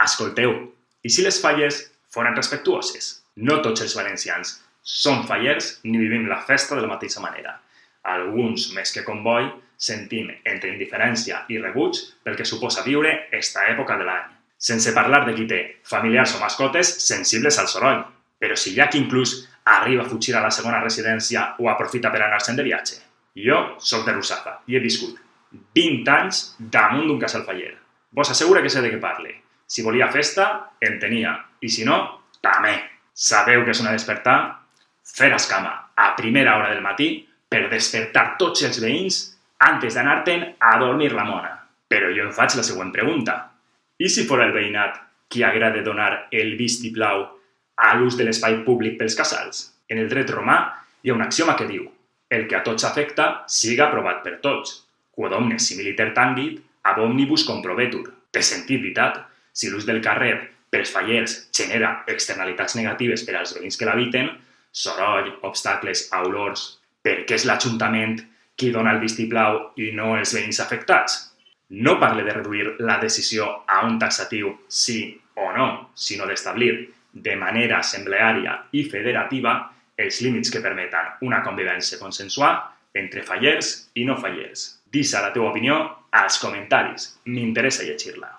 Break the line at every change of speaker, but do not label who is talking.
Escolteu, i si les falles foren respectuoses? No tots els valencians som fallers ni vivim la festa de la mateixa manera. Alguns, més que comboi, sentim entre indiferència i rebuig pel que suposa viure esta època de l'any. Sense parlar de qui té familiars o mascotes sensibles al soroll. Però si hi ha qui inclús arriba a fugir a la segona residència o aprofita per anar-se'n de viatge. Jo soc de Russafa i he viscut 20 anys damunt d'un casal faller. Vos assegura que sé de què parle. Si volia festa, en tenia. I si no, també. Sabeu que és una despertar? Fer escama a primera hora del matí per despertar tots els veïns antes d'anar-te'n a dormir la mona. Però jo em faig la següent pregunta. I si fora el veïnat qui agrada donar el vistiplau a l'ús de l'espai públic pels casals? En el dret romà hi ha un axioma que diu: el que a tots afecta siga aprovat per tots. Quod omnes similiter tangit, ab omnibus comprobetur. Per sentit veritat, si l'ús del carrer pels fallers genera externalitats negatives per als veïns que l'habiten, soroll, obstacles, olors, per què és l'Ajuntament qui dona el vistiplau i no els veïns afectats? No parle de reduir la decisió a un taxatiu sí o no, sinó d'establir de manera assembleària i federativa els límits que permeten una convivència consensual entre fallers i no fallers. Deixa la teva opinió als comentaris, m'interessa llegir-la.